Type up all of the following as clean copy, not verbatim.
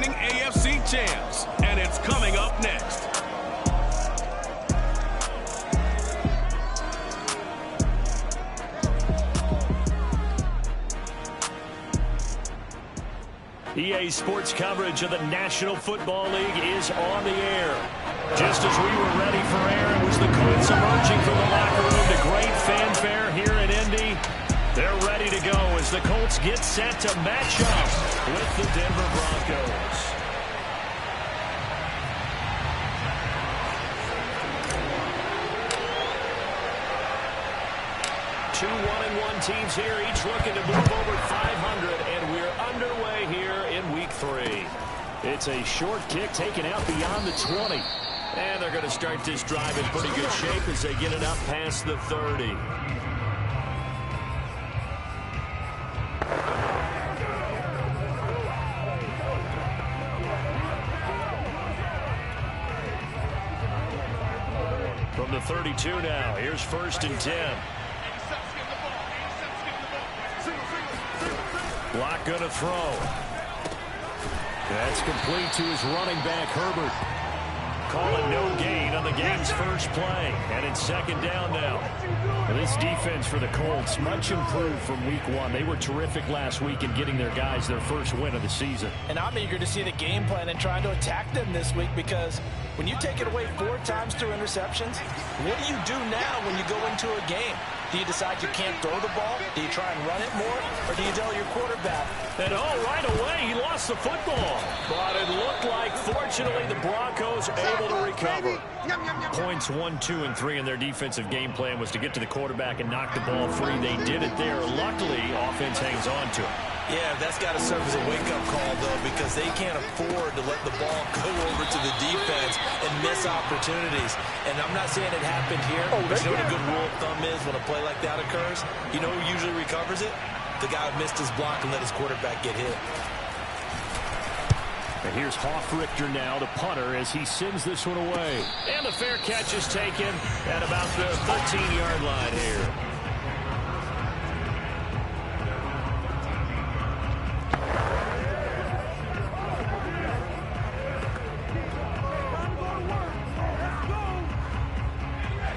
reigning AFC champs, and it's coming up next. EA Sports coverage of the National Football League is on the air. Just as we were ready for air, it was the Colts emerging from the locker room to great fanfare here in Indy. They're ready to go as the Colts get set to match up with the Denver Broncos. Two 1-1 teams here, each looking to move over 500, and we're underway here in Week 3. It's a short kick taken out beyond the 20. And they're going to start this drive in pretty good shape as they get it up past the 30. From the 32 now, here's 1st and 10. Block going to throw. That's complete to his running back, Herbert. Calling no gain on the game's first play. And it's 2nd down now. And this defense for the Colts, much improved from Week 1. They were terrific last week in getting their guys their first win of the season. And I'm eager to see the game plan and trying to attack them this week, because when you take it away 4 times through interceptions, what do you do now when you go into a game? Do you decide you can't throw the ball? Do you try and run it more? Or do you tell your quarterback? And right away, he lost the football. But it looked like, fortunately, the Broncos able to recover. Points 1, 2, and 3 in their defensive game plan was to get to the quarterback and knock the ball free. They did it there. Luckily, offense hangs on to it. Yeah, that's got to serve as a wake-up call, though, because they can't afford to let the ball go over to the defense and miss opportunities. And I'm not saying it happened here, but you know what a good rule of thumb is when a play like that occurs? You know who usually recovers it? The guy who missed his block and let his quarterback get hit. And here's Hoff-Richter now, the punter, as he sends this one away. And the fair catch is taken at about the 13-yard line here.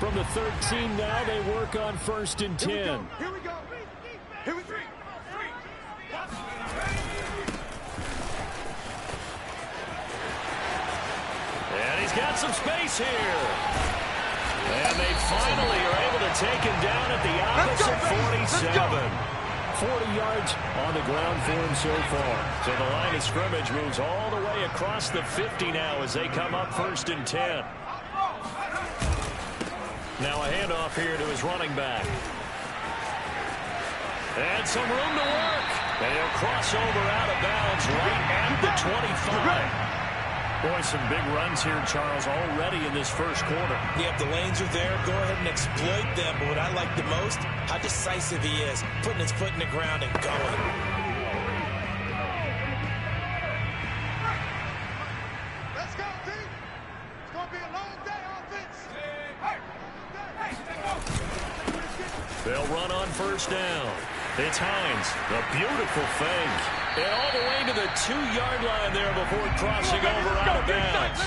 From the 13 now, they work on 1st and 10. Here we go. Here we go. And he's got some space here. And they finally are able to take him down at the opposite 47. 40 yards on the ground for him so far. So the line of scrimmage moves all the way across the 50 now as they come up 1st and 10. Now a handoff here to his running back. And some room to work. And he'll cross over out of bounds right at the 25. Boy, some big runs here, Charles, already in this first quarter. Yeah, if the lanes are there, go ahead and exploit them. But what I like the most, how decisive he is, putting his foot in the ground and going. Let's go, team. It's going to be a long day, offense. They'll run on 1st down. It's Hines. A beautiful fake. And all the way to the 2-yard line there before crossing over out of bounds.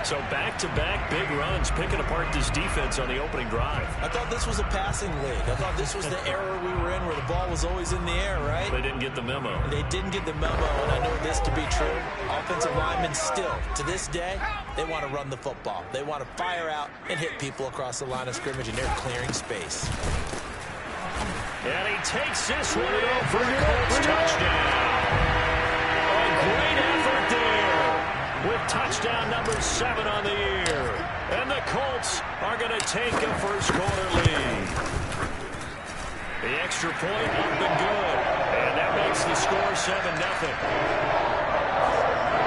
So back-to-back big runs, picking apart this defense on the opening drive. I thought this was a passing league. I thought this was the era we were in where the ball was always in the air, right? They didn't get the memo. They didn't get the memo, and I know this to be true. Offensive linemen still, to this day, they want to run the football. They want to fire out and hit people across the line of scrimmage, and they're clearing space. And he takes this one in for the Colts touchdown. A great effort there with touchdown number 7 on the year. And the Colts are going to take a first quarter lead. The extra point up and good. And that makes the score 7-0.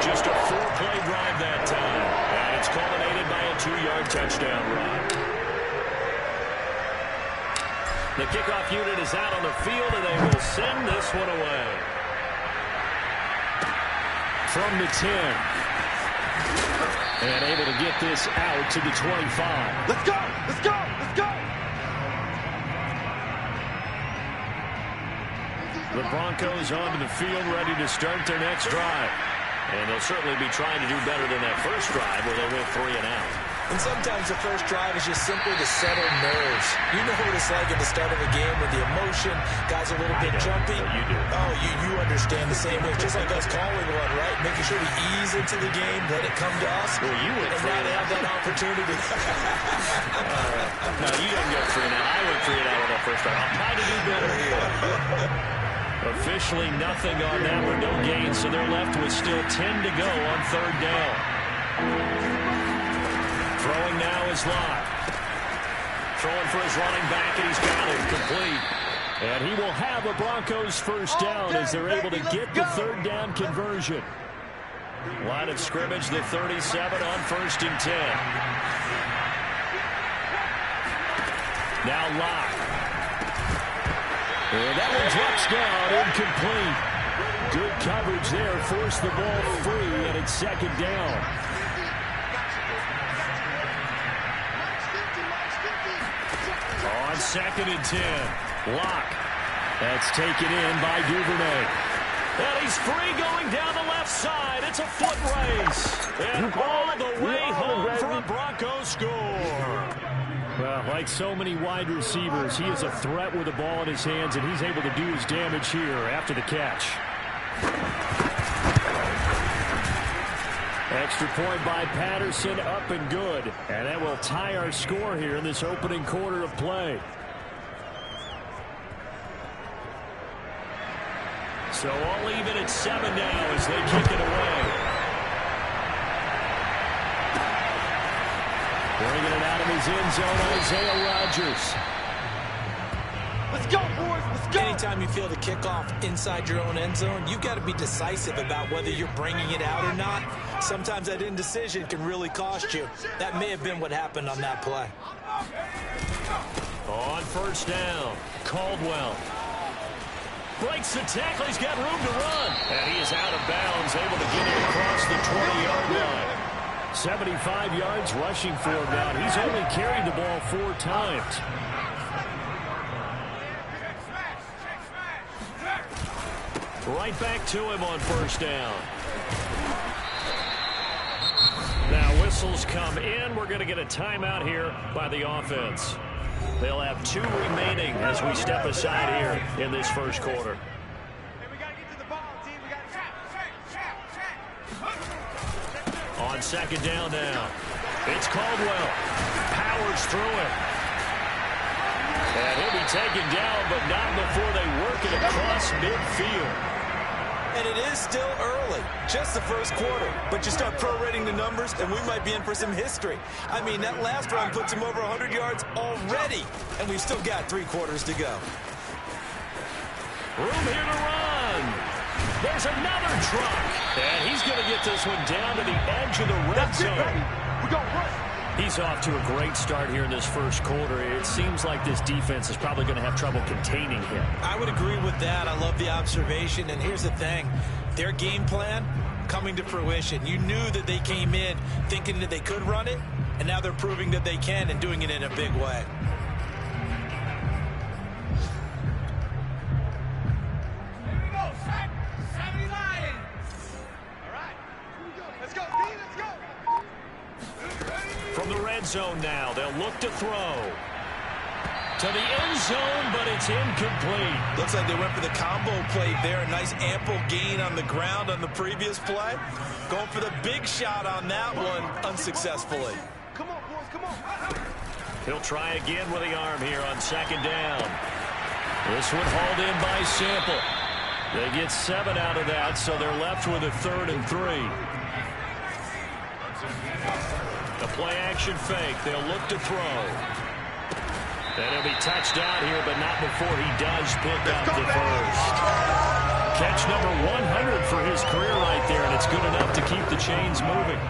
Just a 4-play drive that time. And it's culminated by a 2-yard touchdown run. The kickoff unit is out on the field, and they will send this one away. From the 10. And able to get this out to the 25. Let's go! Let's go! Let's go! The Broncos onto the field, ready to start their next drive. And they'll certainly be trying to do better than that first drive where they went 3 and out. And sometimes the first drive is just simply to settle nerves. You know what it's like at the start of a game with the emotion, guys a little bit jumpy. You do. Oh, you understand the same way. Just like us calling one, right? Making sure we ease into the game, let it come to us. Well, you went and 3 now and they out. have that opportunity. No, you didn't go 3 and out. I went 3 and out on that first drive. I'll try to do better here. Officially nothing on that one, no gain, so they're left with still 10 to go on third down. Throwing now is Locke. Throwing for his running back, and he's got it complete. And he will have a Broncos first down as they're able to get the third down conversion. Line of scrimmage, the 37 on 1st and 10. Now Locke. And that one drops down, incomplete. Good coverage there, forced the ball free, and it's 2nd down. On 2nd and 10, Locke. That's taken in by Duvernay. And he's free going down the left side. It's a foot race. And all the way home for a Broncos score. Well, like so many wide receivers, he is a threat with the ball in his hands, and he's able to do his damage here after the catch. Extra point by Patterson, up and good. And that will tie our score here in this opening quarter of play. So all even at 7 now as they kick it away. Bringing it out of his end zone, Isaiah Rodgers. Let's go, boys. Let's go. Anytime you feel the kickoff inside your own end zone, you've got to be decisive about whether you're bringing it out or not. Sometimes that indecision can really cost you. That may have been what happened on that play. On 1st down, Caldwell. Breaks the tackle. He's got room to run. And he is out of bounds, able to get it across the 20-yard line. 75 yards rushing for him now. He's only carried the ball 4 times. Right back to him on 1st down. Now whistles come in. We're going to get a timeout here by the offense. They'll have 2 remaining as we step aside here in this first quarter. Hey, we got to get to the ball, team. We got to On 2nd down now, it's Caldwell. Powers through it. And he'll be taken down, but not before they work it across midfield. And it is still early, just the first quarter. But you start prorating the numbers, and we might be in for some history. I mean, that last run puts him over 100 yards already, and we've still got 3 quarters to go. Room here to run. There's another truck. And he's going to get this one down to the edge of the red zone. We're going to run. He's off to a great start here in this first quarter. It seems like this defense is probably going to have trouble containing him. I would agree with that. I love the observation. And here's the thing. Their game plan coming to fruition. You knew that they came in thinking that they could run it, and now they're proving that they can and doing it in a big way. Here we go. 70 Lions. All right. Let's go, D. Let's go. From the red zone now, they'll look to throw. To the end zone, but it's incomplete. Looks like they went for the combo play there. A nice ample gain on the ground on the previous play. Going for the big shot on that one unsuccessfully. Come on, boys. Come on. He'll try again with the arm here on 2nd down. This one hauled in by Sample. They get 7 out of that, so they're left with a 3rd and 3. The play-action fake. They'll look to throw. And he'll be touched down here, but not before he does pick up the first. Catch number 100 for his career right there, and it's good enough to keep the chains moving.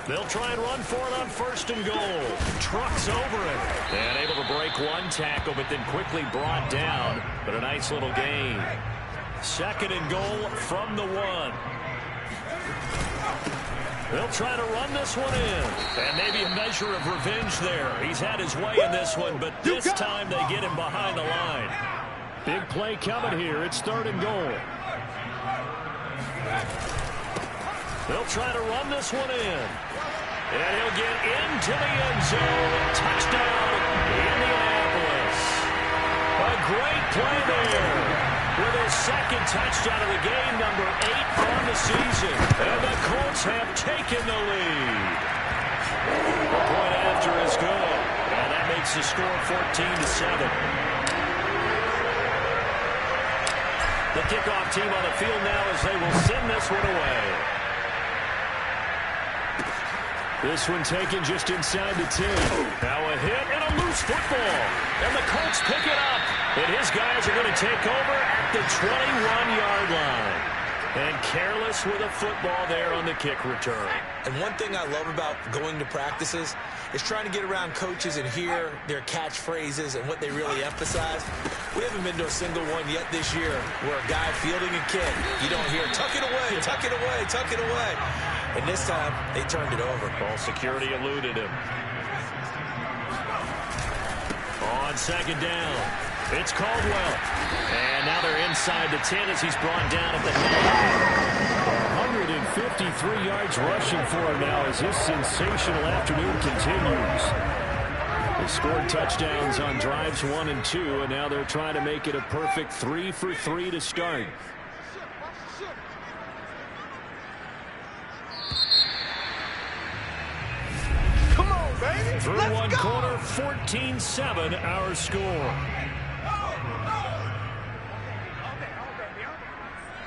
They'll try and run for it on 1st and goal. Trucks over it. And able to break one tackle, but then quickly brought down. But a nice little gain. 2nd and goal from the 1. They'll try to run this one in. And maybe a measure of revenge there. He's had his way in this one, but this time they get him behind the line. Big play coming here. It's 3rd and goal. They'll try to run this one in. And he'll get into the end zone. Touchdown, Indianapolis. A great play there. With his 2nd touchdown of the game, number 8 on the season. And the Colts have taken the lead. The point after is good. And that makes the score 14-7. The kickoff team on the field now as they will send this one away. This one taken just inside the 10. Now a hit and a loose football. And the Colts pick it up. And his guys are going to take over at the 21-yard line. And careless with a football there on the kick return. And one thing I love about going to practices is trying to get around coaches and hear their catchphrases and what they really emphasize. We haven't been to a single one yet this year where a guy fielding a kick, you don't hear, tuck it away, tuck it away, tuck it away. And this time, they turned it over. Ball security eluded him. On 2nd down, it's Caldwell. And now they're inside the 10 as he's brought down at the 9. 153 yards rushing for him now as this sensational afternoon continues. They scored touchdowns on drives 1 and 2, and now they're trying to make it a perfect 3 for 3 to start. Come on, baby. Through Let's one go. quarter, 14-7 our score.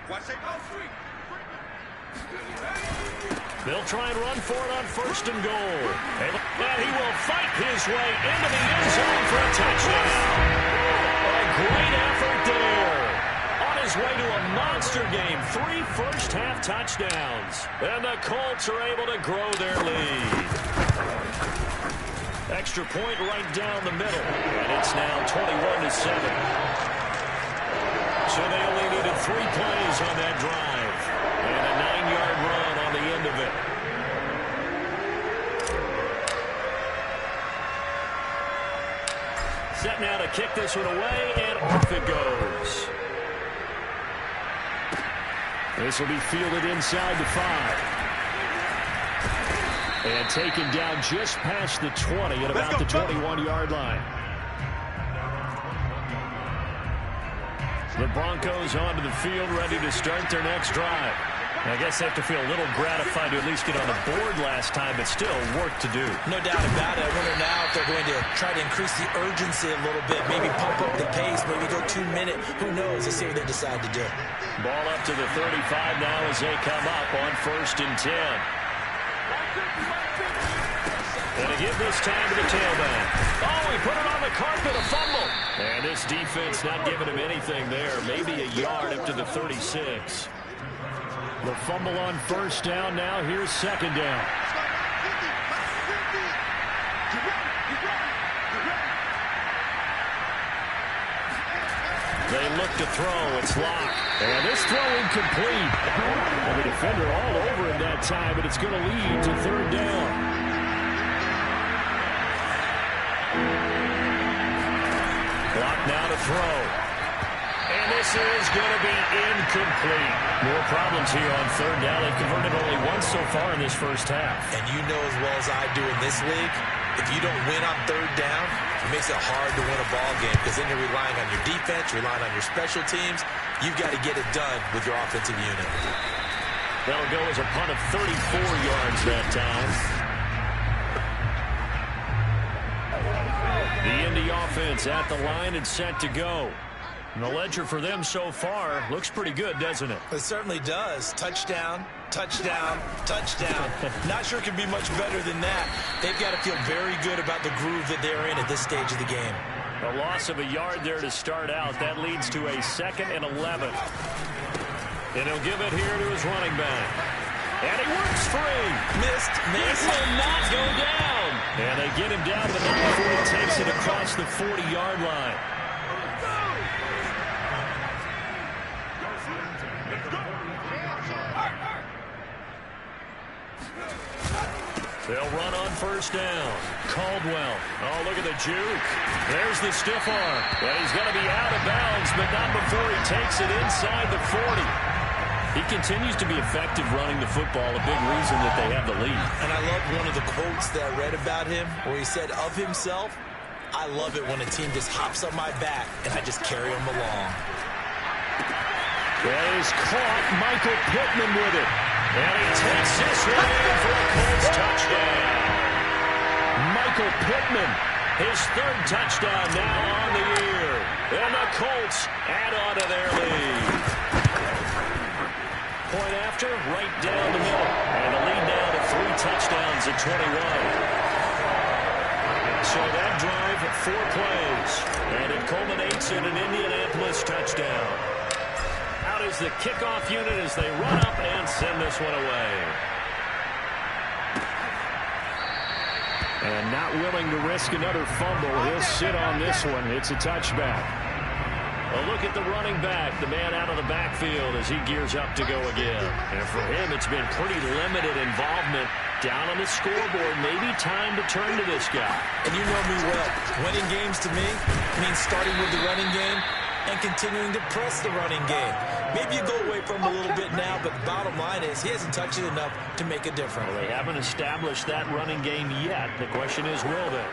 Watch it go free. They'll try and run for it on 1st and goal. And he will fight his way into the end zone for a touchdown. A great effort there. On his way to a monster game, 3 first-half touchdowns. And the Colts are able to grow their lead. Extra point right down the middle. And it's now 21-7. So they only needed 3 plays on that drive. And a 9-yard run on the end of it. Set now to kick this one away, and off it goes. This will be fielded inside the 5. And taken down just past the 20 at about the 21-yard line. The Broncos onto the field, ready to start their next drive. And I guess they have to feel a little gratified to at least get on the board last time, but still work to do. No doubt about it. I wonder now if they're going to try to increase the urgency a little bit, maybe pump up the pace, maybe go 2-minute. Who knows? Let's see what they decide to do. Ball up to the 35 now as they come up on 1st and 10. And to give this time to the tailback. Oh, he put it on the carpet, a fumble. And this defense not giving him anything there. Maybe a yard up to the 36. The fumble on 1st down now. Here's 2nd down. They look to throw. It's locked. And this throw incomplete. And the defender all over him that time, but it's going to lead to 3rd down. Clock now to throw. And this is going to be incomplete. More problems here on 3rd down. They've converted only once so far in this first half. And you know as well as I do in this league, if you don't win on 3rd down, it makes it hard to win a ball game because then you're relying on your defense, relying on your special teams. You've got to get it done with your offensive unit. That'll go as a punt of 34 yards that time. The Indy offense at the line and set to go. And the ledger for them so far looks pretty good, doesn't it? It certainly does. Touchdown, touchdown, touchdown. Not sure it can be much better than that. They've got to feel very good about the groove that they're in at this stage of the game. A loss of a yard there to start out. That leads to a 2nd and 11. And he'll give it here to his running back. And he works free. Missed. This will not go down. And they get him down to the 9 before he takes it across the 40-yard line. They'll run on first down. Caldwell. Oh, look at the juke. There's the stiff arm. But he's going to be out of bounds, but not before he takes it inside the 40. He continues to be effective running the football, a big reason that they have the lead. And I love one of the quotes that I read about him where he said of himself, I love it when a team just hops on my back and I just carry them along. Well, he's caught Michael Pittman with it. And he takes this one in for a Colts touchdown. Michael Pittman, his third touchdown now on the year. And the Colts add on to their lead. Point after, right down the middle. And the lead now to 3 touchdowns at 21. So that drive, 4 plays. And it culminates in an Indianapolis touchdown. Out is the kickoff unit as they run up and send this one away. And not willing to risk another fumble. He'll sit on this one. It's a touchback. A look at the running back, the man out of the backfield as he gears up to go again. And for him, it's been pretty limited involvement down on the scoreboard. Maybe time to turn to this guy. And you know me well. Winning games to me means starting with the running game and continuing to press the running game. Maybe you go away from him a little bit now, but the bottom line is he hasn't touched it enough to make a difference. Well, they haven't established that running game yet. The question is, will they?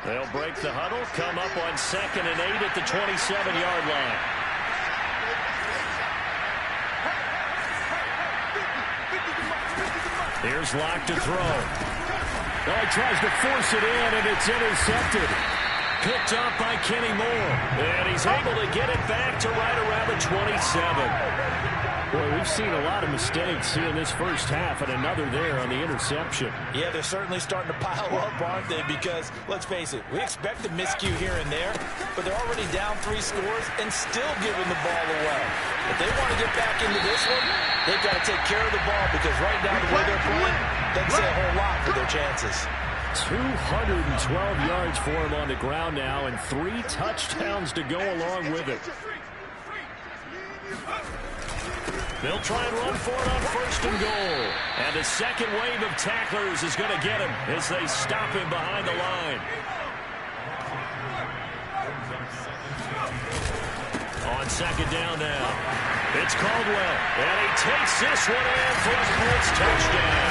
They'll break the huddle, come up on 2nd and 8 at the 27-yard line. Here's Locke to throw. Oh, he tries to force it in, and it's intercepted. Picked up by Kenny Moore. And he's able to get it back to right around the 27. Boy, we've seen a lot of mistakes here in this first half, and another there on the interception. Yeah, they're certainly starting to pile up, aren't they? Because, let's face it, we expect a miscue here and there, but they're already down 3 scores and still giving the ball away. If they want to get back into this one, they've got to take care of the ball because right now the way they're playing doesn't say a whole lot for their chances. 212 yards for him on the ground now and 3 touchdowns to go along with it. They'll try and run for it on 1st and goal. And the second wave of tacklers is going to get him as they stop him behind the line. On 2nd down now. It's Caldwell. And he takes this one in for a Colts touchdown.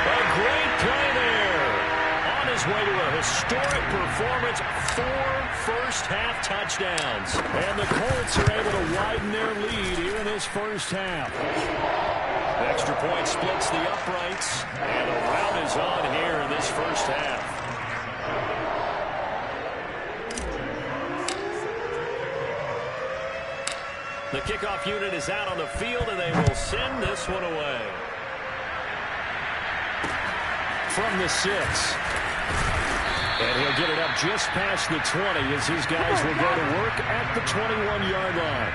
A great play there. On his way to a historic performance, 4 first-half touchdowns. And the Colts are able to widen their lead here in this first half. Extra point splits the uprights. And a rout is on here in this first half. The kickoff unit is out on the field, and they will send this one away. From the 6. And he'll get it up just past the 20 as his guys will go to work at the 21-yard line.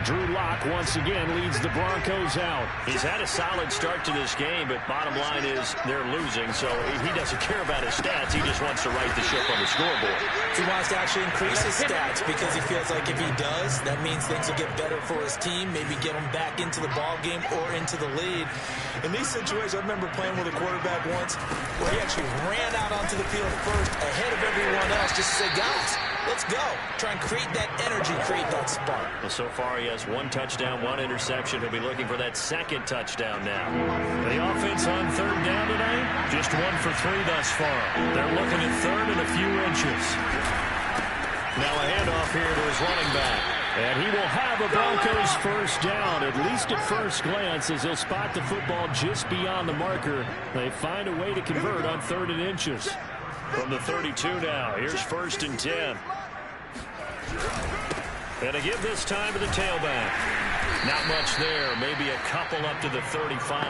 Drew Lock once again leads the Broncos out. He's had a solid start to this game, but bottom line is they're losing, so he doesn't care about his stats. He just wants to right the ship on the scoreboard. He wants to actually increase his stats because he feels like if he does, that means things will get better for his team, maybe get him back into the ball game or into the lead. In these situations, I remember playing with a quarterback once where he actually ran out onto the field first ahead of everyone else just to say, guys, let's go. Try and create that energy, create that spark. Well, so far he has 1 touchdown, 1 interception. He'll be looking for that 2nd touchdown now. The offense on 3rd down tonight, just 1 for 3 thus far. They're looking at 3rd and a few inches. Now a handoff here to his running back. And he will have a Broncos first down, at least at first glance, as he'll spot the football just beyond the marker. They find a way to convert on 3rd and inches. From the 32 now, here's 1st and 10. And to give this time to the tailback. Not much there, maybe a couple up to the 35.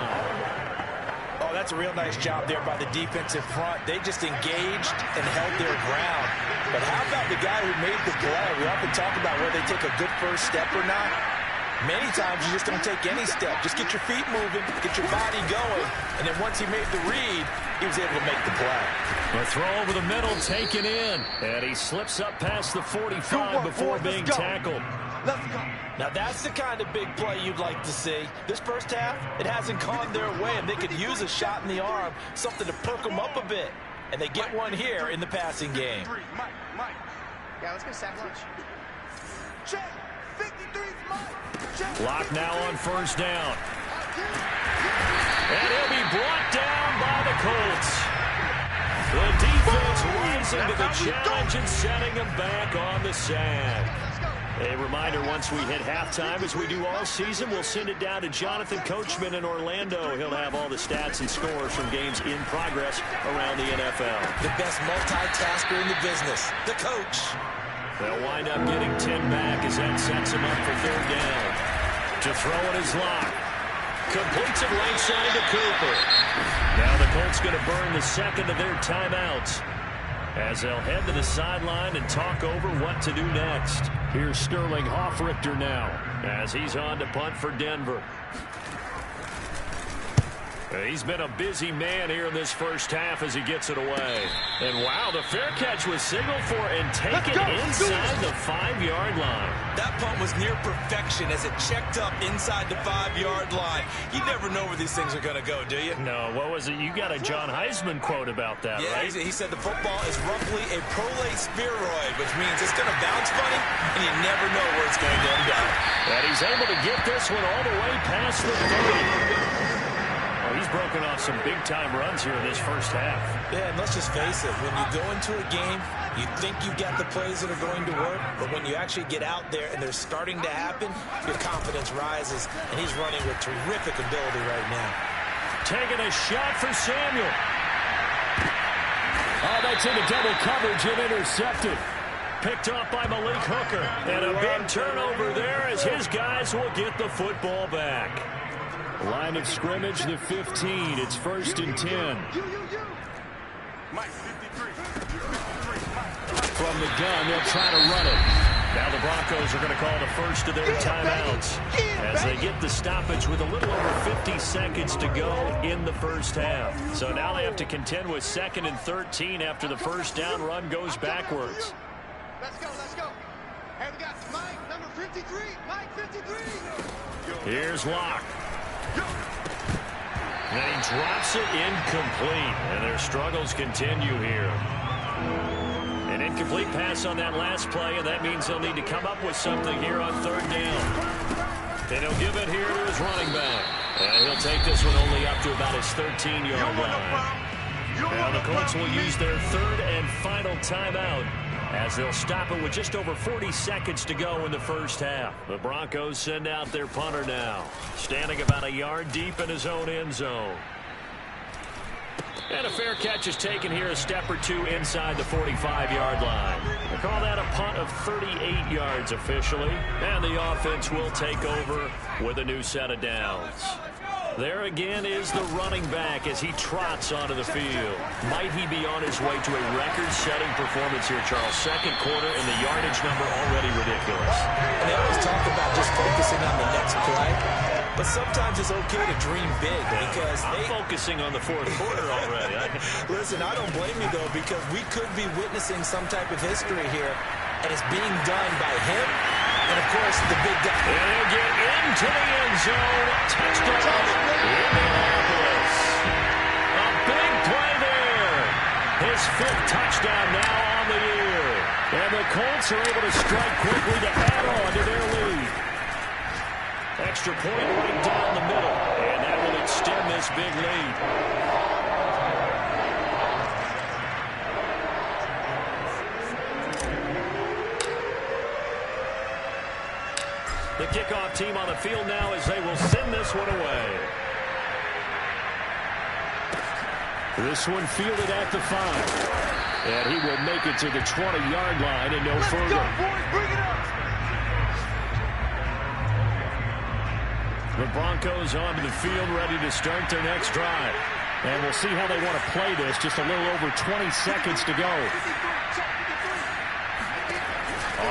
Oh, that's a real nice job there by the defensive front. They just engaged and held their ground. But how about the guy who made the play? We often talk about whether they take a good first step or not. Many times you just don't take any step. Just get your feet moving, get your body going, and then once he made the read, he was able to make the play. The throw over the middle taken in, and he slips up past the 45 before being tackled. Let's go. Now that's the kind of big play you'd like to see. This first half, it hasn't gone their way, and they could use a shot in the arm, something to perk them up a bit. And they get one here in the passing game. Mike. Yeah, let's go sack lunch. Check. 53's Mike. Check. Lock now on first down. And he'll be brought down by the Colts. The defense rising to the challenge and setting him back on the sand. A reminder, once we hit halftime, as we do all season, we'll send it down to Jonathan Coachman in Orlando. He'll have all the stats and scores from games in progress around the NFL. The best multitasker in the business, the coach. They'll wind up getting 10 back as that sets him up for third down. To throw it is Locke. Completes it right side to Cooper. Now the Colts going to burn the second of their timeouts as they'll head to the sideline and talk over what to do next. Here's Sterling Hoffrichter now as he's on to punt for Denver. He's been a busy man here in this first half as he gets it away. And wow, the fair catch was signaled for and taken inside the 5-yard line. That punt was near perfection as it checked up inside the 5-yard line. You never know where these things are going to go, do you? No, what was it? You got a John Heisman quote about that, yeah, right? He said the football is roughly a prolate spheroid, which means it's going to bounce funny, and you never know where it's going to end up. And he's able to get this one all the way past the 30. He's broken off some big-time runs here in this first half. Yeah, and let's just face it. When you go into a game, you think you've got the plays that are going to work, but when you actually get out there and they're starting to happen, your confidence rises, and he's running with terrific ability right now. Taking a shot for Samuel. Oh, that's into double coverage and intercepted. Picked off by Malik Hooker. And a big turnover there as his guys will get the football back. Line of scrimmage, the 15. It's 1st and 10. Mike, 53. From the gun, they'll try to run it. Now the Broncos are going to call the first of their timeouts as they get the stoppage with a little over 50 seconds to go in the first half. So now they have to contend with 2nd and 13 after the first down run goes backwards. Let's go. And we got Mike, number 53. Mike, 53. Here's Locke. And he drops it incomplete. And their struggles continue here. An incomplete pass on that last play, and that means they'll need to come up with something here on 3rd down. And he'll give it here to his running back. And he'll take this one only up to about his 13-yard line. Now the Colts will use their 3rd and final timeout as they'll stop it with just over 40 seconds to go in the first half. The Broncos send out their punter now, standing about a yard deep in his own end zone. And a fair catch is taken here a step or two inside the 45-yard line. They call that a punt of 38 yards officially. And the offense will take over with a new set of downs. There again is the running back as he trots onto the field. Might he be on his way to a record-setting performance here, Charles? 2nd quarter and the yardage number already ridiculous. And they always talk about just focusing on the next play. But sometimes it's okay to dream big because I'm focusing on the 4th quarter already. Listen, I don't blame you, though, because we could be witnessing some type of history here, and it's being done by him and, of course, the big guy. And he'll get into the end zone. Touchdown, Indianapolis. A big play there. His 5th touchdown now on the year. And the Colts are able to strike quickly to add on to their lead. Extra point right down the middle, and that will extend this big lead. The kickoff team on the field now as they will send this one away. This one fielded at the 5. And he will make it to the 20-yard line and no further. Go, boys, bring it up. The Broncos onto the field ready to start their next drive. And we'll see how they want to play this. Just a little over 20 seconds to go.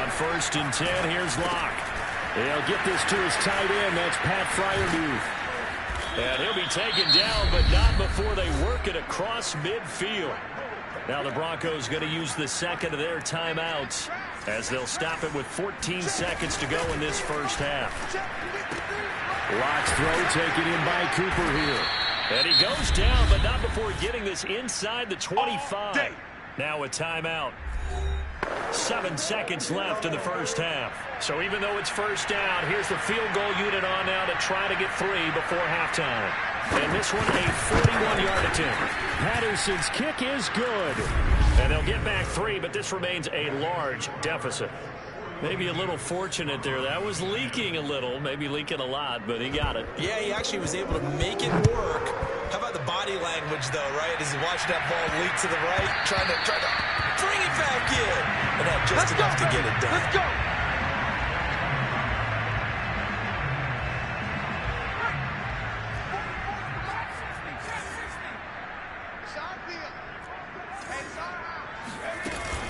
On 1st and 10, here's Locke. He'll get this to his tight end. That's Pat Freiermuth. And he'll be taken down, but not before they work it across midfield. Now the Broncos going to use the second of their timeouts as they'll stop it with 14 seconds to go in this first half. Lock's throw taken in by Cooper here. And he goes down, but not before getting this inside the 25. Now a timeout. 7 seconds left in the first half. So even though it's first down, here's the field goal unit on now to try to get 3 before halftime. And this one a 41-yard attempt. Patterson's kick is good. And they'll get back 3, but this remains a large deficit. Maybe a little fortunate there. That was leaking a little, maybe leaking a lot, but he got it. Yeah, he actually was able to make it work. How about the body language, though, right? As he watched that ball leak to the right, trying to bring it back in. And had just enough to get it done. Let's go.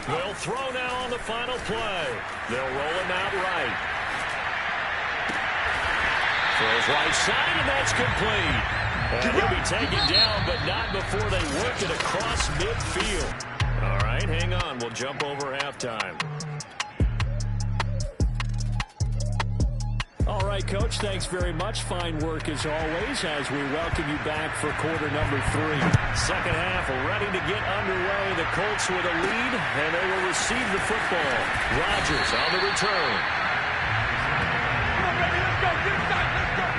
They'll throw now on the final play. They'll roll him out right. Throws right side, and that's complete. And he'll be taken down, but not before they work it across midfield. All right, hang on. We'll jump over halftime. All right, Coach, thanks very much. Fine work as always as we welcome you back for quarter number 3. Second half ready to get underway. The Colts with a lead, and they will receive the football. Rodgers on the return. Come on, baby, let's go. Get inside. Let's go.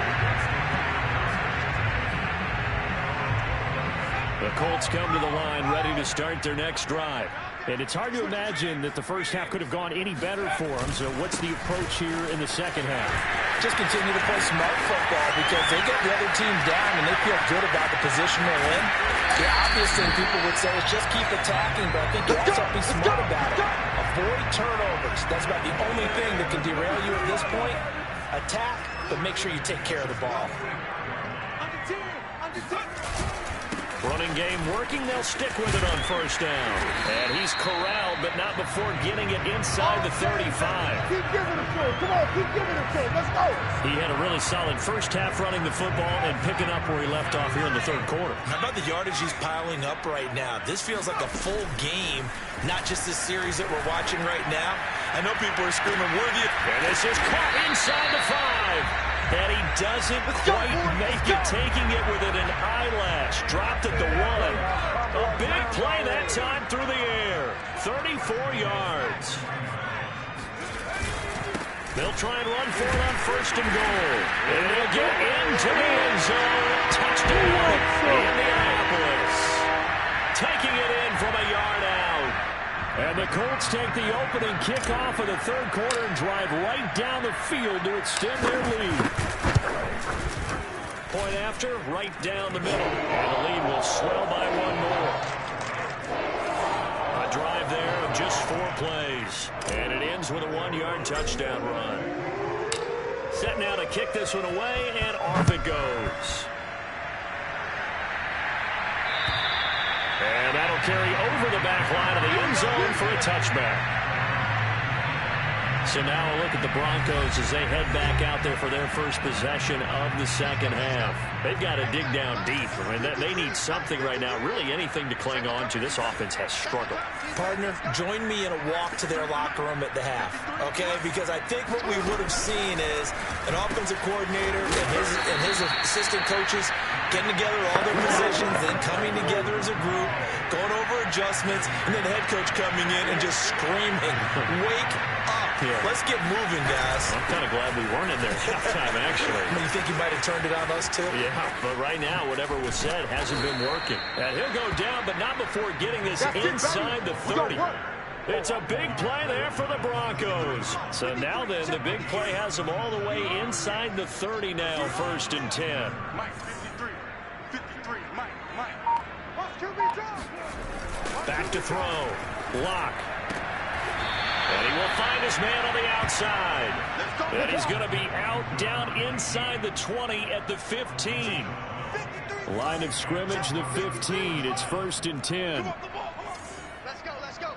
The Colts come to the line ready to start their next drive. And it's hard to imagine that the first half could have gone any better for them. So what's the approach here in the second half? Just continue to play smart football because they get the other team down and they feel good about the position they're in. The obvious thing people would say is just keep attacking, but I think you also have to be smart about it. Avoid turnovers. That's about the only thing that can derail you at this point. Attack, but make sure you take care of the ball. Under 10. Under 10. Running game working. They'll stick with it on first down. And he's corralled, but not before getting it inside the 35. Keep giving it to him. Come on, keep giving it to him. Let's go. He had a really solid first half running the football and picking up where he left off here in the third quarter. How about the yardage he's piling up right now? This feels like a full game, not just this series that we're watching right now. I know people are screaming, worthy. And this is caught inside the 5. And he doesn't quite make it, taking it within an eyelash. Dropped at the 1. A big play that time through the air. 34 yards. They'll try and run for it on first and goal. And they'll get into the end zone. Touchdown, Indianapolis. Taking it in from a yard out. And the Colts take the opening kickoff of the third quarter and drive right down the field to extend their lead. Point after, right down the middle. And the lead will swell by 1 more. A drive there of just 4 plays. And it ends with a 1-yard touchdown run. Set now to kick this one away, and off it goes. And that'll carry over the back line of the end zone for a touchback. So now a look at the Broncos as they head back out there for their first possession of the second half. They've got to dig down deep. I mean, they need something right now, really anything to cling on to. This offense has struggled. Partner, join me in a walk to their locker room at the half, okay? Because I think what we would have seen is an offensive coordinator and his assistant coaches getting together all their positions, then coming together as a group, going over adjustments, and then the head coach coming in and just screaming, wake up. Yeah. Let's get moving, guys. I'm kind of glad we weren't in there at halftime, actually. You think you might have turned it on us, too? Yeah, but right now, whatever was said hasn't been working. And he'll go down, but not before getting this inside the 30. It's a big play there for the Broncos. So now then, the big play has them all the way inside the 30 now, 1st and 10. Mike, 53. 53. Mike. Back to throw. Lock. And he will find his man on the outside. And he's going to be out down inside the 20 at the 15. Line of scrimmage, the 15. It's 1st and 10. Let's go.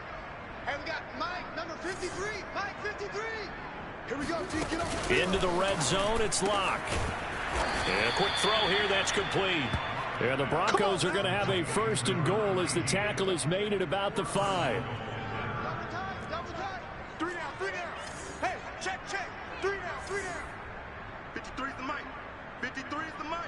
Hey, we got Mike, number 53. Mike, 53. Here we go, T. Get up. Into the red zone, it's Locke. And a quick throw here, that's complete. And the Broncos are going to have a 1st and goal as the tackle is made at about the 5. Double time. 3 down, 3 down. Hey, check. 3 down, 3 down. 53 is the mic. 53 is the mic.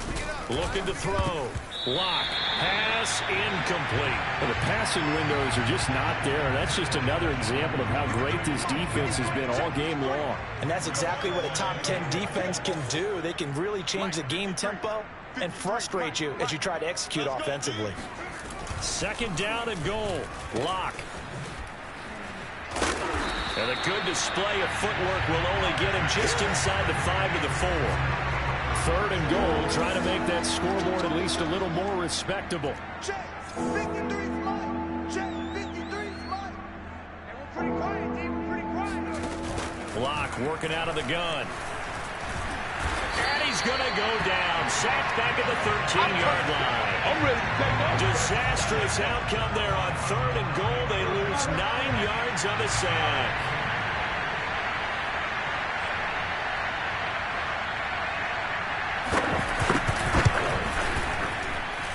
Pick it up. Looking to throw. Locke. Pass incomplete. Well, the passing windows are just not there. That's just another example of how great this defense has been all game long. And that's exactly what a top 10 defense can do. They can really change the game tempo and frustrate you as you try to execute offensively. 2nd down and goal. Locke. And a good display of footwork will only get him just inside the 5 to the 4. 3rd and goal, trying to make that scoreboard at least a little more respectable. Check. 53 is mine. Check. 53 is mine. And we're pretty quiet, D. We're pretty quiet. Locke working out of the gun. And he's going to go down. Sacked back at the 13-yard line. I'm ready to play now. Disastrous outcome there on 3rd and goal. They lose 9 yards on the sack.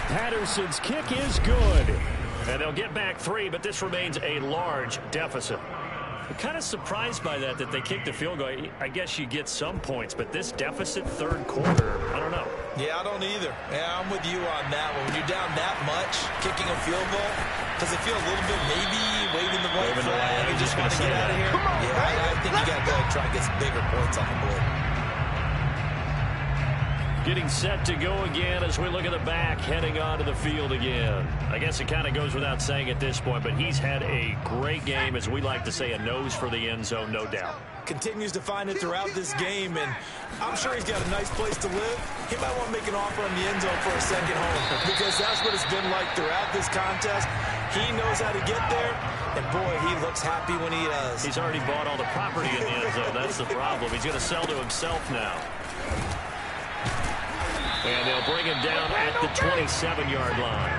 Patterson's kick is good. And they'll get back 3, but this remains a large deficit. I'm kind of surprised by that they kicked the field goal. I guess you get some points, but this deficit 3rd quarter, I don't know. Yeah, I don't either. Yeah, I'm with you on that one. When you're down that much, kicking a field goal, does it feel a little bit maybe waving the white flag and just want to get out of here? Yeah, I think you got to go and try and get some bigger points on the board. Getting set to go again as we look at the back, heading onto the field again. I guess it kind of goes without saying at this point, but he's had a great game, as we like to say, a nose for the end zone, no doubt. Continues to find it throughout this game, and I'm sure he's got a nice place to live. He might want to make an offer on the end zone for a second home, because that's what it's been like throughout this contest. He knows how to get there, and boy, he looks happy when he does. He's already bought all the property in the end zone. That's the problem. He's going to sell to himself now. And they'll bring him down at the 27-yard line.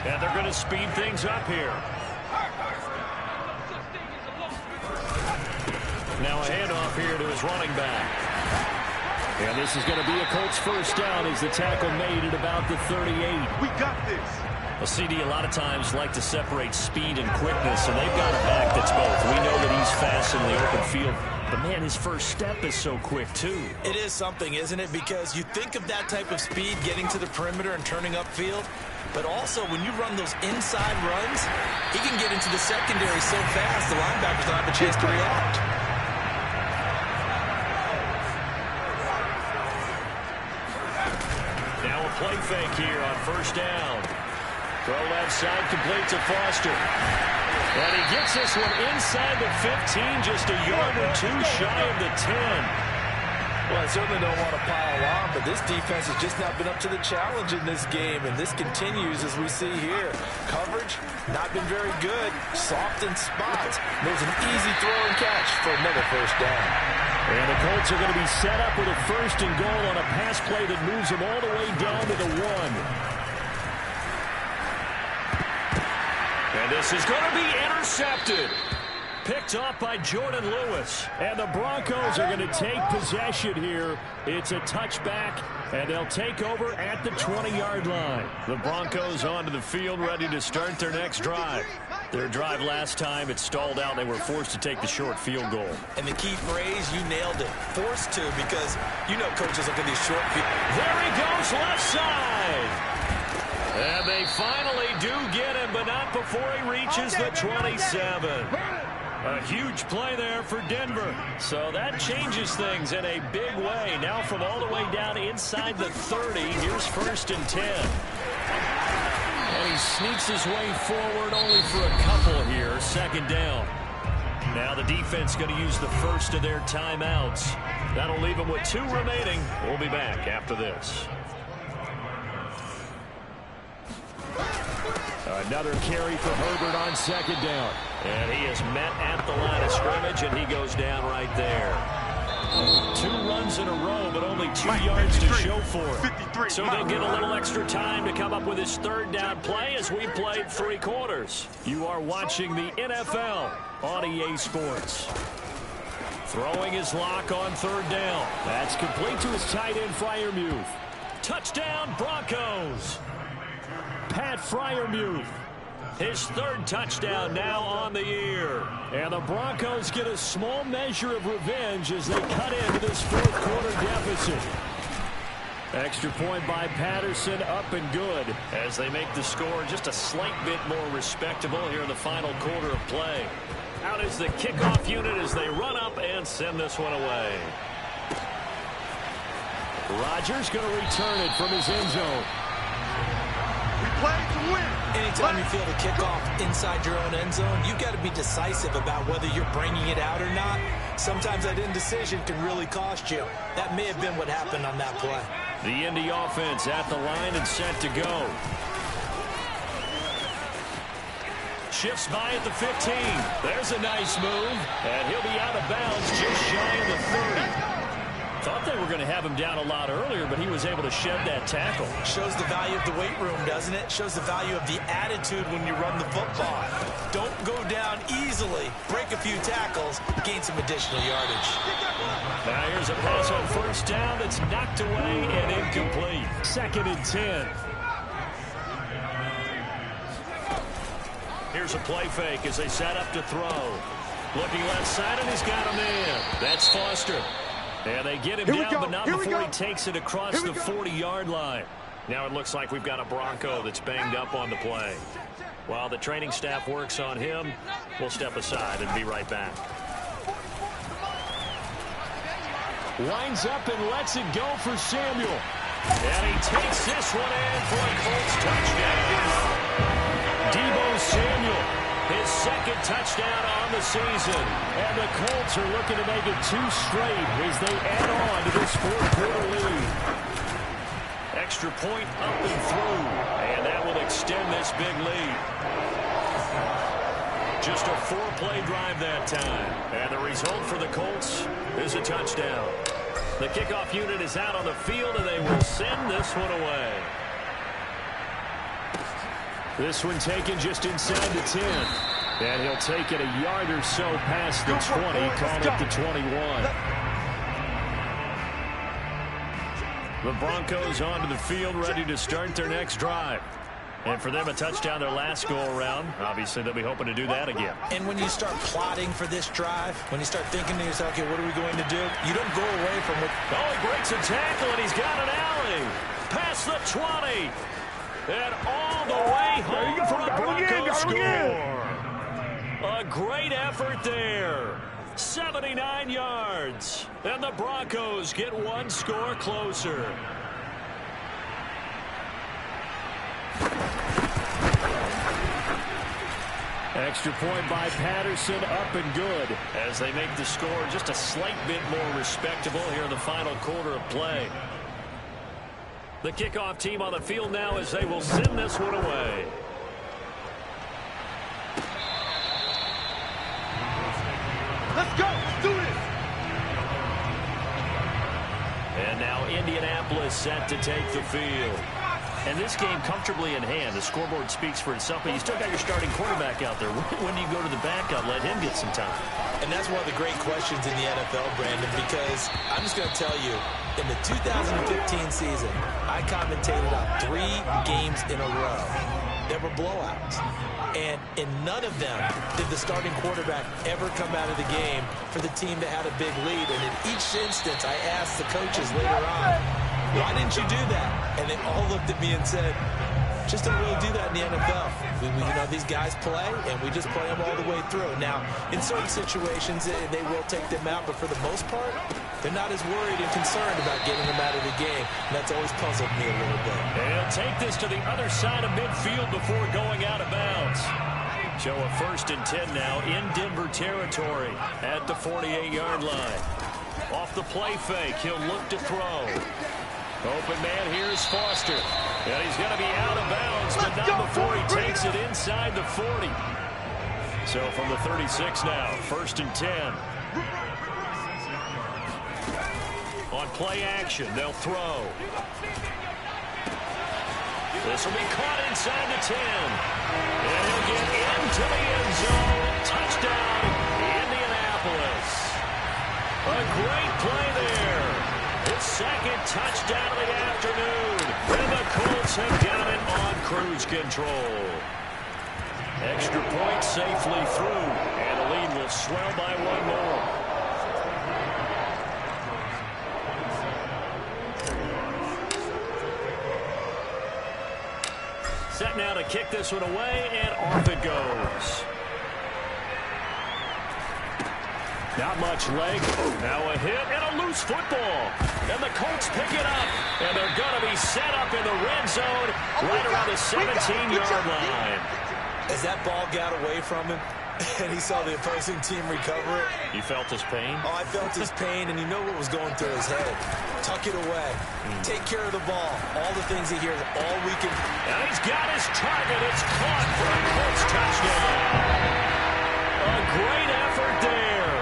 And they're going to speed things up here. Now a handoff here to his running back. And this is going to be a Colts 1st down as the tackle made at about the 38. We got this. Well, CD, a lot of times like to separate speed and quickness, and they've got a back that's both. We know that he's fast in the open field, but, man, his first step is so quick, too. It is something, isn't it? Because you think of that type of speed getting to the perimeter and turning upfield, but also when you run those inside runs, he can get into the secondary so fast the linebackers don't have a chance to react. Now a play fake here on 1st down. Throw left side, complete to Foster. And he gets this one inside the 15, just a yard or 2 shy of the 10. Well, I certainly don't want to pile on, but this defense has just not been up to the challenge in this game, and this continues as we see here. Coverage, not been very good. Soft in spots. There's an easy throw and catch for another 1st down. And the Colts are going to be set up with a 1st and goal on a pass play that moves them all the way down to the 1. And this is going to be intercepted. Picked off by Jordan Lewis. And the Broncos are going to take possession here. It's a touchback, and they'll take over at the 20-yard line. The Broncos onto the field, ready to start their next drive. Their drive last time, it stalled out. They were forced to take the short field goal. And the key phrase, you nailed it. Forced to, because you know coaches look at these short field. There he goes, left side. And they finally do get him, but not before he reaches the 27. A huge play there for Denver. So that changes things in a big way. Now from all the way down inside the 30, here's 1st and 10. And he sneaks his way forward only for a couple here. 2nd down. Now the defense going to use the first of their timeouts. That'll leave them with 2 remaining. We'll be back after this. Another carry for Herbert on 2nd down. And he is met at the line of scrimmage, and he goes down right there. 2 runs in a row, but only 2 yards to show for it. So they'll get a little extra time to come up with his 3rd down play as we played 3 quarters. You are watching the NFL on EA Sports. Throwing his lock on third down. That's complete to his tight end, Freiermuth. Touchdown, Broncos. Pat Freiermuth. His third touchdown now on the year. And the Broncos get a small measure of revenge as they cut into this fourth quarter deficit. Extra point by Patterson, up and good. As they make the score just a slight bit more respectable here in the final quarter of play. Out is the kickoff unit as they run up and send this one away. Rodgers going to return it from his end zone. We play to win. Anytime you feel the kickoff inside your own end zone, you've got to be decisive about whether you're bringing it out or not. Sometimes that indecision can really cost you. That may have been what happened on that play. The Indy offense at the line and set to go. Shifts by at the 15. There's a nice move. And he'll be out of bounds just shy of the 30. Thought they were going to have him down a lot earlier, but he was able to shed that tackle. Shows the value of the weight room, doesn't it? Shows the value of the attitude when you run the football. Don't go down easily. Break a few tackles. Gain some additional yardage. Now here's a pass on first down that's knocked away and incomplete. 2nd and 10. Here's a play fake as they set up to throw. Looking left side, and he's got a man. That's Foster. And they get him down, but not before he takes it across the 40-yard line. Now it looks like we've got a Bronco that's banged up on the play. While the training staff works on him, we'll step aside and be right back. Winds up and lets it go for Samuel. And he takes this one in for a Colts touchdown. Deebo Samuel, his second touchdown on the season. And the Colts are looking to make it 2 straight as they add on to this fourth quarter lead. Extra point up and through. And that will extend this big lead. Just a 4-play drive that time. And the result for the Colts is a touchdown. The kickoff unit is out on the field, and they will send this one away. This one taken just inside the 10. And he'll take it a yard or so past the 20, call it the 21. The Broncos onto the field, ready to start their next drive. And for them, a touchdown their last go-around. Obviously, they'll be hoping to do that again. And when you start plotting for this drive, when you start thinking to yourself, okay, what are we going to do? You don't go away from it. Oh, he breaks a tackle, and he's got an alley. Past the 20. And all the way home for a Broncos score. A great effort there. 79 yards. And the Broncos get one score closer. Extra point by Patterson, up and good. As they make the score just a slight bit more respectable here in the final quarter of play. The kickoff team on the field now as they will send this one away. Let's go. Let's do this. And now Indianapolis set to take the field. And this game comfortably in hand. The scoreboard speaks for itself, but you still got your starting quarterback out there. When do you go to the backup, let him get some time? And that's one of the great questions in the NFL, Brandon, because I'm just going to tell you, in the 2015 season, I commentated on 3 games in a row. There were blowouts. And in none of them did the starting quarterback ever come out of the game for the team that had a big lead. And in each instance, I asked the coaches later on, why didn't you do that? And they all looked at me and said, just don't really do that in the NFL. You know, these guys play, and we just play them all the way through. Now, in certain situations, they will take them out, but for the most part, they're not as worried and concerned about getting them out of the game. And that's always puzzled me a little bit. And he'll take this to the other side of midfield before going out of bounds. So a 1st and 10 now in Denver territory at the 48-yard line. Off the play fake, he'll look to throw. Open man, here's Foster. And he's going to be out of bounds, but not before he takes it inside the 40. So from the 36 now, 1st and 10. On play action, they'll throw. This will be caught inside the 10. And he'll get into the end zone. Touchdown, Indianapolis. A great play there. His second touchdown of the afternoon. And the Colts have got it on cruise control. Extra point safely through. And the lead will swell by one more. Set now to kick this one away, and off it goes. Not much leg. Now a hit and a loose football. And the Colts pick it up. And they're going to be set up in the red zone right around the 17-yard line. As that ball got away from him, and he saw the opposing team recover it. You felt his pain? Oh, I felt his pain, and you know what was going through his head. Tuck it away. Take care of the ball. All the things he hears all weekend. And he's got his target. It's caught for a Colts touchdown. A great effort there.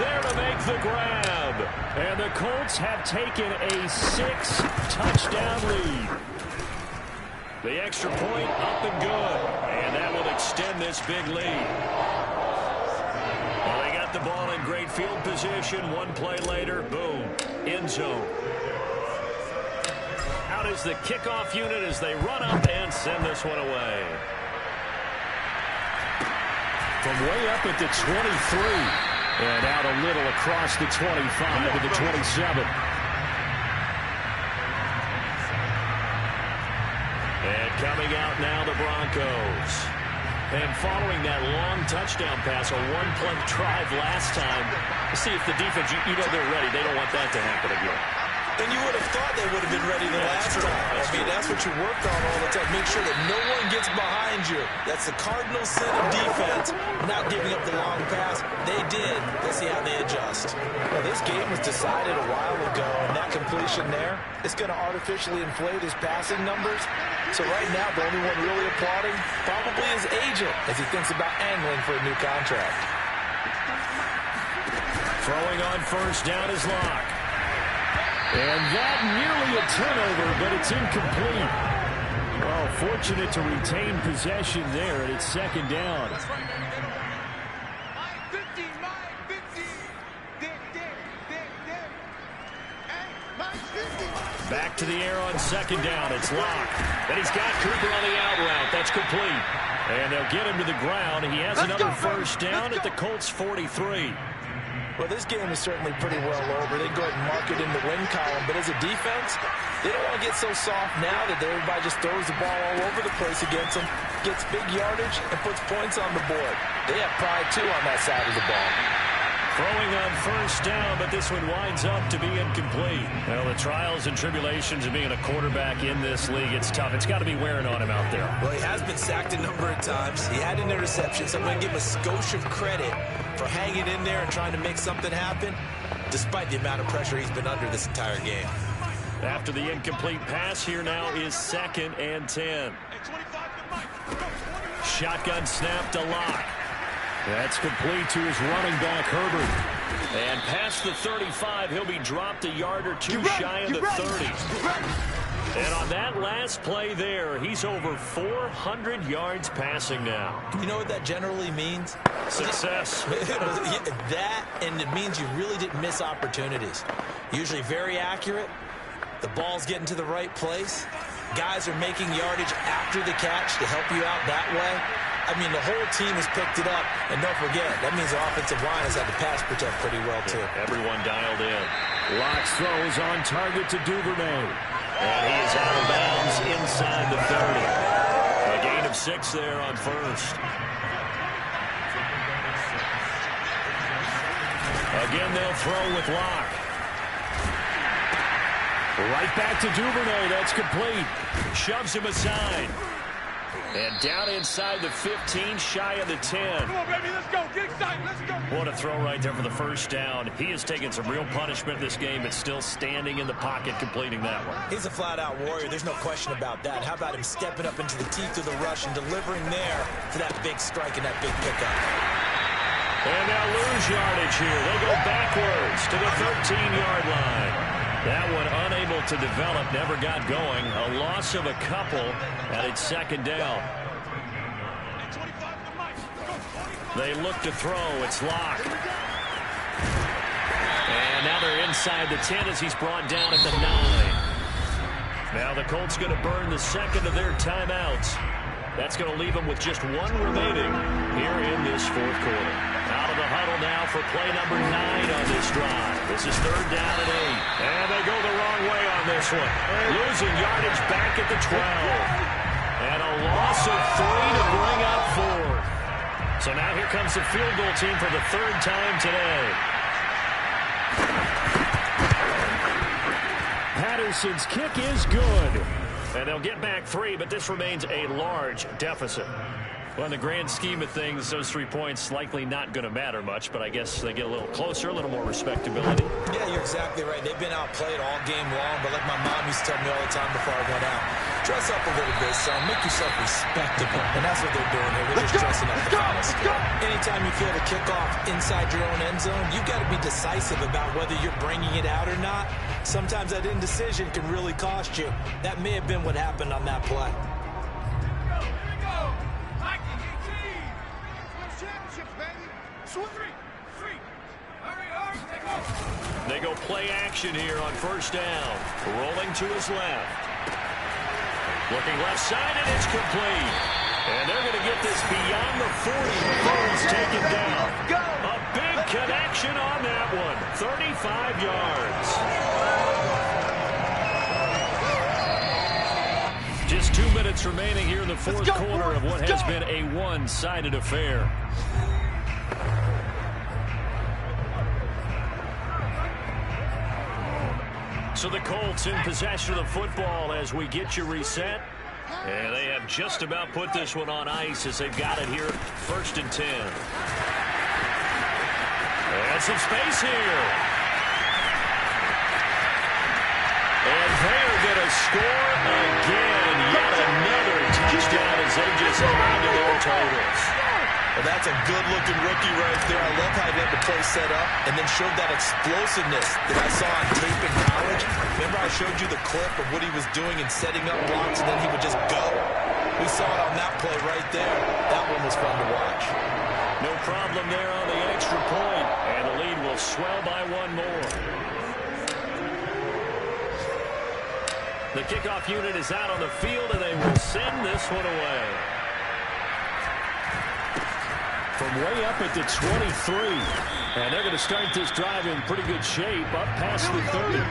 There to make the grab. And the Colts have taken a 6-touchdown lead. The extra point up and good. And that will extend this big lead. Well, they got the ball in great field position. One play later, boom, end zone. Out is the kickoff unit as they run up and send this one away. From way up at the 23. And out a little across the 25 to the 27. And coming out now, the Broncos. And following that long touchdown pass, a one-play drive last time, see if the defense, you know they're ready. They don't want that to happen again. And you would have thought they would have been ready the last time. I mean, that's what you worked on all the time. Make sure that no one gets behind you. That's the cardinal sin of defense, not giving up the long pass. They did. Let's see how they adjust. Well, this game was decided a while ago, and that completion there is going to artificially inflate his passing numbers. So right now, the only one really applauding probably his agent as he thinks about angling for a new contract. Throwing on first down is Locke. And that nearly a turnover, but it's incomplete. Oh, fortunate to retain possession there, and it's second down. Back to the air on second down. It's Locke. And he's got Cooper on the out route. That's complete. And they'll get him to the ground. He has another first down at the Colts 43. Well, this game is certainly pretty well over. They go ahead and mark it in the win column. But as a defense, they don't want to get so soft now that everybody just throws the ball all over the place against them, gets big yardage, and puts points on the board. They have pride, too, on that side of the ball. Throwing on first down, but this one winds up to be incomplete. Well, the trials and tribulations of being a quarterback in this league, it's tough. It's got to be wearing on him out there. Well, he has been sacked a number of times. He had an interception, so I'm going to give him a skosh of credit for hanging in there and trying to make something happen, despite the amount of pressure he's been under this entire game. After the incomplete pass, here now is 2nd and 10. Shotgun snap to Locke. That's complete to his running back, Herbert. And past the 35, he'll be dropped a yard or two shy of the 30. And on that last play there, he's over 400 yards passing now. You know what that generally means? Success. That, and it means you really didn't miss opportunities. Usually very accurate. The ball's getting to the right place. Guys are making yardage after the catch to help you out that way. I mean, the whole team has picked it up. And don't forget, that means the offensive line has had to pass protect pretty well, too. Yeah, everyone dialed in. Locke's throw is on target to Duvernay. And he is out of bounds inside the 30. A gain of 6 there on first. Again, they'll throw with Locke. Right back to Duvernay. That's complete. Shoves him aside. And down inside the 15, shy of the 10. Come on, baby, let's go. Get excited. Let's go. What a throw right there for the first down. He has taken some real punishment this game, but still standing in the pocket, completing that one. He's a flat-out warrior. There's no question about that. How about him stepping up into the teeth of the rush and delivering there for that big strike and that big pickup? And they'll lose yardage here. They go backwards to the 13-yard line. That one unable to develop, never got going. A loss of a couple, and it's second down. They look to throw. It's Locke. inside the 10 as he's brought down at the 9. Now the Colts going to burn the second of their timeouts. That's going to leave them with just one remaining here in this fourth quarter. Out of the huddle now for play number 9 on this drive. This is third down and 8. And they go the wrong way on this one. Losing yardage back at the 12. And a loss of 3 to bring up 4. So now here comes the field goal team for the third time today. Patterson's kick is good. And they'll get back 3, but this remains a large deficit. Well, in the grand scheme of things, those 3 points likely not going to matter much, but I guess they get a little closer, a little more respectability. Yeah, you're exactly right. They've been outplayed all game long, but like my mom used to tell me all the time before I went out, dress up a little bit, son. Make yourself respectable. And that's what they're doing here. They're just dressing up the final score. Anytime you feel the kickoff inside your own end zone, you've got to be decisive about whether you're bringing it out or not. Sometimes that indecision can really cost you. That may have been what happened on that play. They go play action here on first down. Rolling to his left. Looking left side, and it's complete. And they're going to get this beyond the 40 before he's taken down. A big connection on that one. 35 yards. Just 2 minutes remaining here in the fourth quarter of what has been a one-sided affair. So the Colts in possession of the football as we get you reset. And they have just about put this one on ice as they've got it here, 1st and 10. And some space here. And they're going to score again. Yet another touchdown as they just add to their totals. Well, that's a good-looking rookie right there. I love how he had the play set up and then showed that explosiveness that I saw on tape in college. Remember I showed you the clip of what he was doing and setting up blocks, and then he would just go? We saw it on that play right there. That one was fun to watch. No problem there on the extra point, and the lead will swell by 1 more. The kickoff unit is out on the field, and they will send this one away. From way up at the 23. And they're going to start this drive in pretty good shape up past the 30.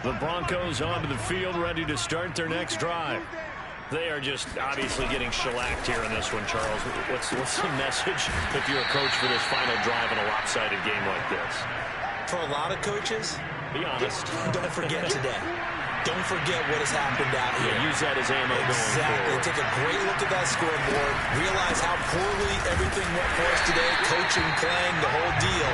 The Broncos onto the field ready to start their next drive. They are just obviously getting shellacked here in this one, Charles. What's the message if you're a coach for this final drive in a lopsided game like this? For a lot of coaches, be honest. Don't forget today. Don't forget what has happened out here. Yeah, use that as ammo going forward. Take a great look at that scoreboard. Realize how poorly everything went for us today. Coaching, playing, the whole deal.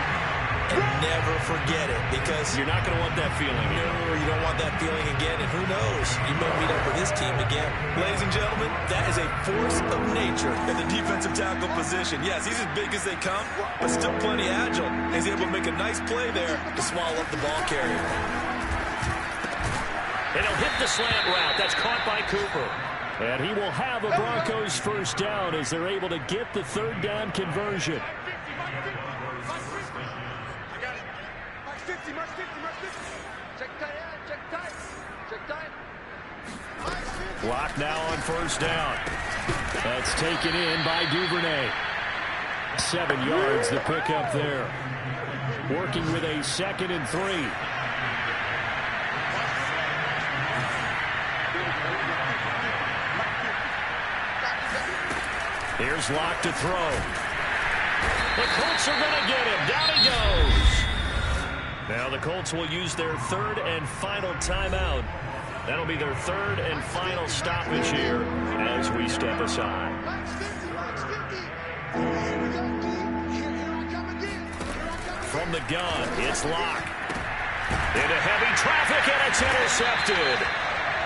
And never forget it, because you're not going to want that feeling again. No, you don't want that feeling again. And who knows? You may meet up with this team again. Ladies and gentlemen, that is a force of nature at the defensive tackle position. Yes, he's as big as they come, but still plenty agile. He's able to make a nice play there to swallow up the ball carrier. And he'll hit the slant route. That's caught by Cooper. And he will have a Broncos first down as they're able to get the third down conversion. Block now on first down. That's taken in by Duvernay. 7 yards the pickup there. Working with a 2nd and 3. Here's Locke to throw. The Colts are going to get him. Down he goes. Now the Colts will use their 3rd and final timeout. That'll be their 3rd and final stoppage here as we step aside. From the gun, it's Locke. Into heavy traffic, and it's intercepted.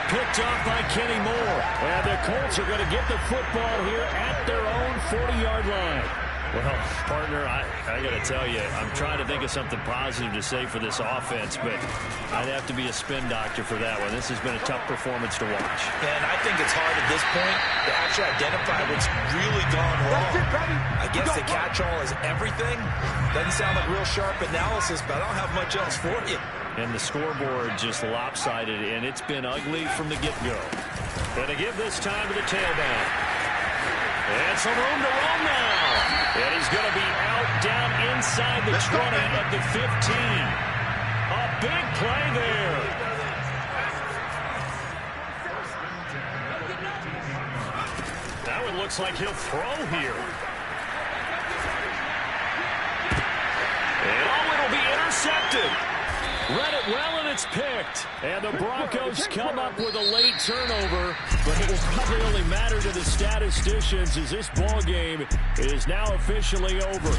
Picked off by Kenny Moore. And the Colts are going to get the football here at their own 40-yard line. Well, partner, I got to tell you, I'm trying to think of something positive to say for this offense, but I'd have to be a spin doctor for that one. This has been a tough performance to watch. And I think it's hard at this point to actually identify what's really gone wrong. I guess the catch-all is everything. Doesn't sound like real sharp analysis, but I don't have much else for you. And the scoreboard just lopsided, and it's been ugly from the get-go. And to give this time to the tailback. And some room to roam now. And he's going to be out down inside the 20 at the 15. A big play there. Now it looks like he'll throw here. And oh, it'll be intercepted. Read it well, and it's picked. And the Broncos come up with a late turnover, but it will probably only matter to the statisticians as this ball game is now officially over.